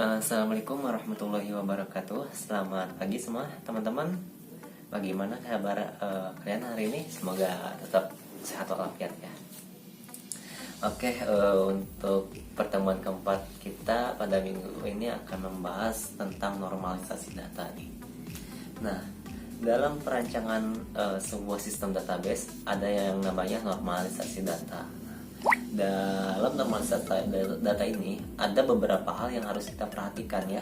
Assalamualaikum warahmatullahi wabarakatuh. Selamat pagi semua teman-teman. Bagaimana kabar kalian hari ini? Semoga tetap sehat walafiat ya. Oke, untuk pertemuan keempat kita pada minggu ini akan membahas tentang normalisasi data nih. Nah, dalam perancangan sebuah sistem database ada yang namanya normalisasi data. Dalam normalisasi data ini ada beberapa hal yang harus kita perhatikan ya.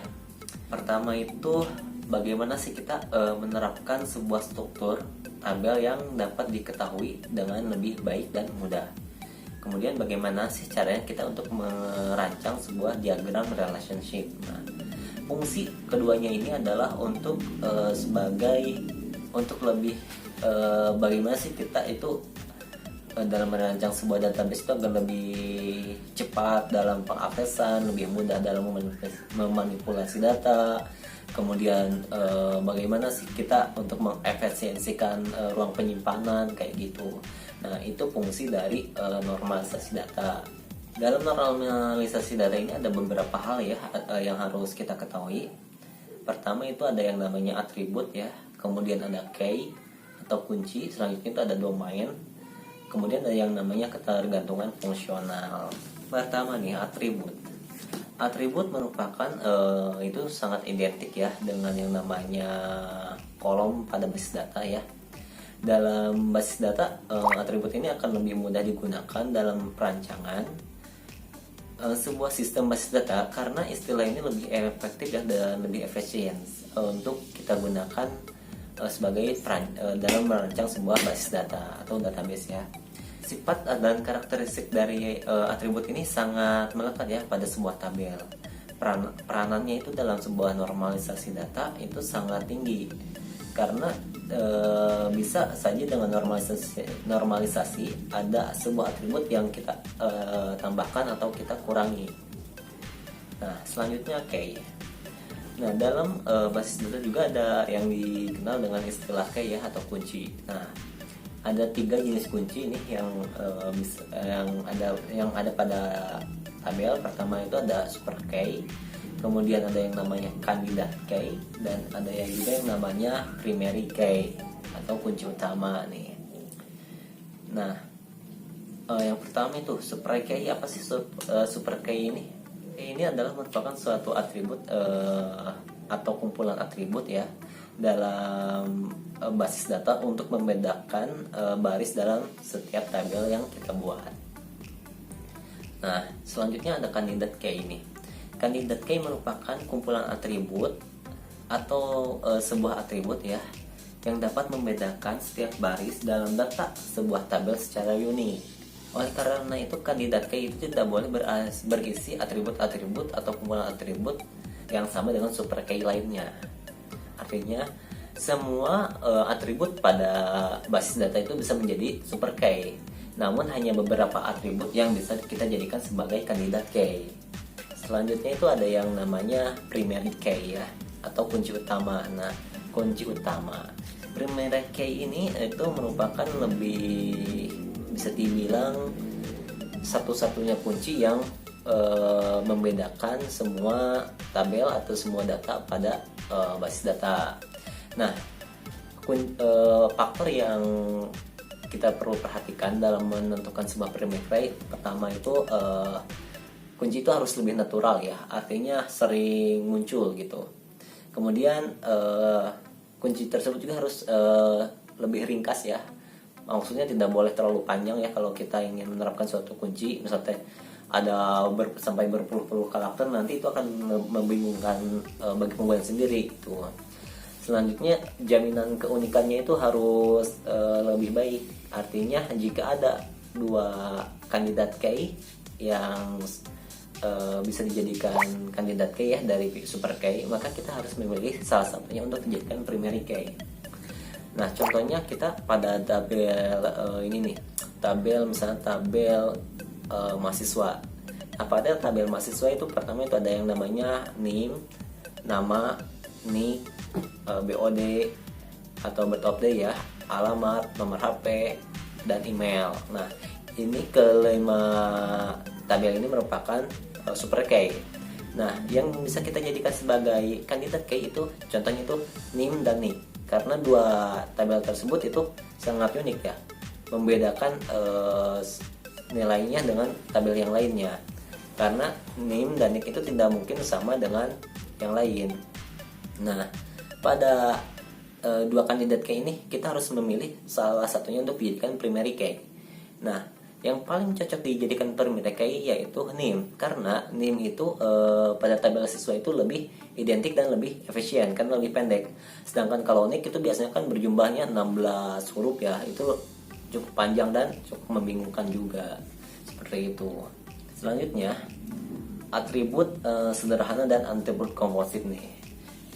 Pertama itu bagaimana sih kita menerapkan sebuah struktur tabel yang dapat diketahui dengan lebih baik dan mudah. Kemudian bagaimana sih caranya kita untuk merancang sebuah diagram relationship. Nah, fungsi keduanya ini adalah untuk lebih bagaimana sih kita itu dalam merancang sebuah database itu agar lebih cepat dalam pengaksesan, lebih mudah dalam memanipulasi data. Kemudian bagaimana sih kita untuk mengefisiensikan ruang penyimpanan kayak gitu. Nah, itu fungsi dari normalisasi data. Dalam normalisasi data ini ada beberapa hal ya yang harus kita ketahui. Pertama itu ada yang namanya atribut ya, kemudian ada key atau kunci, selanjutnya itu ada domain. Kemudian ada yang namanya ketergantungan fungsional. Pertama nih, atribut. Atribut merupakan itu sangat identik ya dengan yang namanya kolom pada basis data ya. Dalam basis data, atribut ini akan lebih mudah digunakan dalam perancangan sebuah sistem basis data karena istilah ini lebih efektif ya dan lebih efisien untuk kita gunakan sebagai dalam merancang sebuah basis data atau database ya. Sifat dan karakteristik dari atribut ini sangat melekat ya pada sebuah tabel. Peranannya itu dalam sebuah normalisasi data itu sangat tinggi karena bisa saja dengan normalisasi ada sebuah atribut yang kita tambahkan atau kita kurangi. Nah, selanjutnya key. Nah, dalam basis data juga ada yang dikenal dengan istilah key ya atau kunci. Nah, ada 3 jenis kunci ini yang ada pada tabel. Pertama itu ada super key, kemudian ada yang namanya kandidat key, dan ada juga yang namanya primary key atau kunci utama nih. Nah, yang pertama itu super key. Apa sih super key ini? Ini adalah merupakan suatu atribut atau kumpulan atribut ya dalam basis data untuk membedakan baris dalam setiap tabel yang kita buat. Nah, selanjutnya ada kandidat key ini. Kandidat key merupakan kumpulan atribut atau sebuah atribut ya yang dapat membedakan setiap baris dalam data sebuah tabel secara unik. Oleh karena itu, kandidat key itu tidak boleh berisi atribut-atribut atau kumpulan atribut yang sama dengan super key lainnya. Artinya, semua atribut pada basis data itu bisa menjadi super key. Namun hanya beberapa atribut yang bisa kita jadikan sebagai kandidat key. Selanjutnya itu ada yang namanya primary key ya, atau kunci utama. Nah, kunci utama. Primary key ini itu merupakan lebih bisa dibilang satu-satunya kunci yang membedakan semua tabel atau semua data pada basis data. Nah, faktor yang kita perlu perhatikan dalam menentukan sebuah primary key, pertama itu kunci itu harus lebih natural ya, artinya sering muncul gitu. Kemudian kunci tersebut juga harus lebih ringkas ya. Maksudnya tidak boleh terlalu panjang ya kalau kita ingin menerapkan suatu kunci, misalnya ada sampai berpuluh-puluh karakter, nanti itu akan membingungkan bagi pembuat sendiri gitu. Selanjutnya, jaminan keunikannya itu harus lebih baik. Artinya jika ada 2 kandidat key yang bisa dijadikan kandidat key ya dari super key, maka kita harus memilih salah satunya untuk dijadikan primary key. Nah, contohnya kita pada tabel ini nih, misalnya tabel mahasiswa. Nah, pada tabel mahasiswa itu pertama itu ada yang namanya name, nama, nik, BOD atau birth of day ya, alamat, nomor HP, dan email. Nah, ini kelima tabel ini merupakan super key. Nah, yang bisa kita jadikan sebagai kandidat kayak itu, contohnya itu NIM dan NIK. Karena dua tabel tersebut itu sangat unik ya, membedakan nilainya dengan tabel yang lainnya. Karena NIM dan NIK itu tidak mungkin sama dengan yang lain. Nah, pada dua kandidat key ini kita harus memilih salah satunya untuk dijadikan primary key. Nah, yang paling cocok dijadikan primary key yaitu NIM, karena NIM itu pada tabel siswa itu lebih identik dan lebih efisien karena lebih pendek. Sedangkan kalau NIK itu biasanya kan berjumlahnya 16 huruf ya, itu cukup panjang dan cukup membingungkan juga, seperti itu. Selanjutnya atribut sederhana dan atribut komposit nih.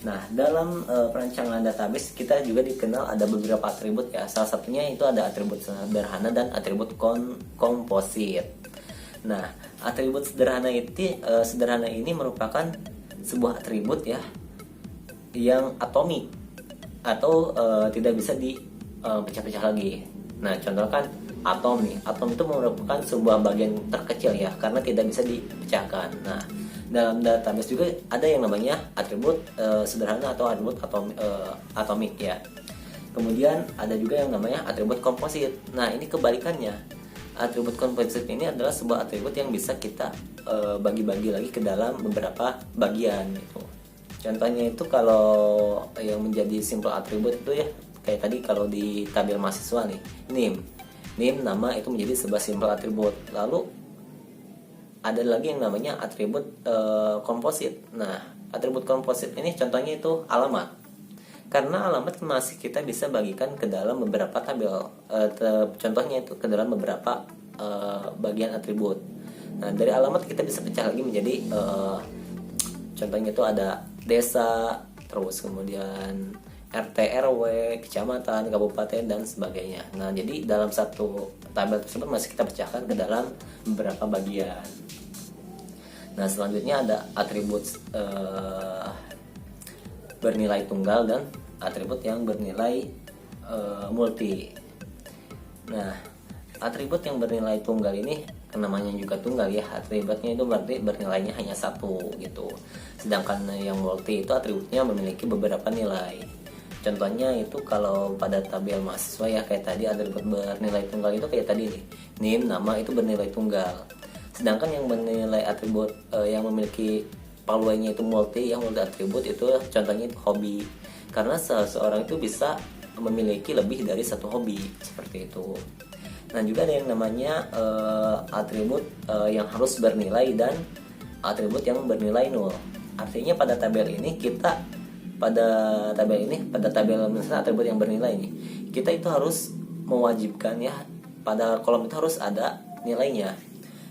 Nah, dalam perancangan database kita juga dikenal ada beberapa atribut ya. Salah satunya itu ada atribut sederhana dan atribut komposit. Nah, atribut sederhana ini merupakan sebuah atribut ya yang atomik atau tidak bisa dipecah-pecah lagi. Nah, contoh kan atom nih. Atom itu merupakan sebuah bagian terkecil ya, karena tidak bisa dipecahkan. Nah, dalam database juga ada yang namanya atribut sederhana atau atribut atomik ya. Kemudian ada juga yang namanya atribut komposit. Nah, ini kebalikannya. Atribut komposit ini adalah sebuah atribut yang bisa kita bagi-bagi lagi ke dalam beberapa bagian gitu. Contohnya itu kalau yang menjadi simple atribut itu ya, kayak tadi kalau di tabel mahasiswa nih, NIM nama itu menjadi sebuah simple atribut. Lalu ada lagi yang namanya atribut komposit. Nah, atribut komposit ini contohnya itu alamat. Karena alamat masih kita bisa bagikan ke dalam beberapa tabel. Contohnya itu ke dalam beberapa bagian atribut. Nah, dari alamat kita bisa pecah lagi menjadi contohnya itu ada desa, terus kemudian RT, RW, kecamatan, kabupaten, dan sebagainya. Nah, jadi dalam satu tabel tersebut masih kita pecahkan ke dalam beberapa bagian. Nah, selanjutnya ada atribut bernilai tunggal dan atribut yang bernilai multi. Nah, atribut yang bernilai tunggal ini namanya juga tunggal ya, atributnya itu berarti bernilainya hanya satu gitu. Sedangkan yang multi itu atributnya memiliki beberapa nilai. Contohnya itu kalau pada tabel mahasiswa ya, kayak tadi atribut bernilai tunggal itu kayak tadi nih, NIM nama itu bernilai tunggal. Sedangkan yang bernilai atribut yang memiliki paluannya itu multi, yang multi atribut itu contohnya itu hobi. Karena seseorang itu bisa memiliki lebih dari satu hobi, seperti itu. Nah, juga ada yang namanya atribut yang harus bernilai dan atribut yang bernilai 0. Artinya pada tabel ini pada tabel misalnya atribut yang bernilai ini, kita itu harus mewajibkan ya, pada kolom itu harus ada nilainya.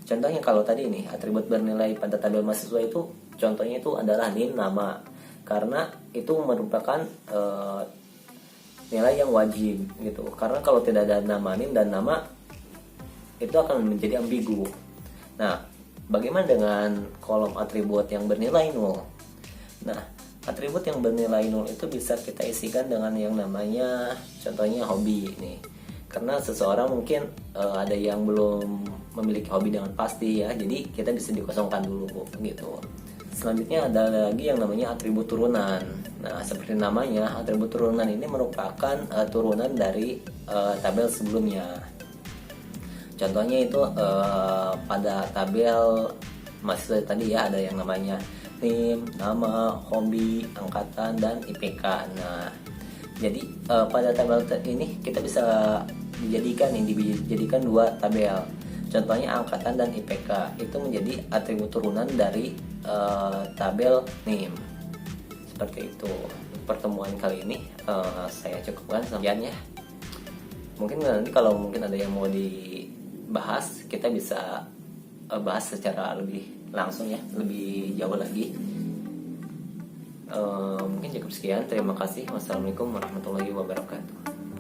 Contohnya kalau tadi ini atribut bernilai pada tabel mahasiswa itu contohnya itu adalah NIM nama, karena itu merupakan nilai yang wajib gitu. Karena kalau tidak ada nama NIM dan nama, itu akan menjadi ambigu. Nah, bagaimana dengan kolom atribut yang bernilai 0? Nah, atribut yang bernilai 0 itu bisa kita isikan dengan yang namanya contohnya hobi nih. Karena seseorang mungkin ada yang belum memiliki hobi dengan pasti ya, jadi kita bisa dikosongkan dulu gitu. Selanjutnya ada lagi yang namanya atribut turunan. Nah, seperti namanya, atribut turunan ini merupakan turunan dari tabel sebelumnya. Contohnya itu pada tabel mahasiswa tadi ya, ada yang namanya NIM, nama, hobi, angkatan, dan IPK. Nah, jadi pada tabel ini kita bisa dijadikan dua tabel. Contohnya angkatan dan IPK itu menjadi atribut turunan dari tabel NIM. Seperti itu. Pertemuan kali ini saya cukupkan sekian ya. Mungkin nanti kalau mungkin ada yang mau dibahas, kita bisa bahas secara lebih langsung ya, lebih jauh lagi. Mungkin cukup sekian. Terima kasih. Wassalamualaikum warahmatullahi wabarakatuh.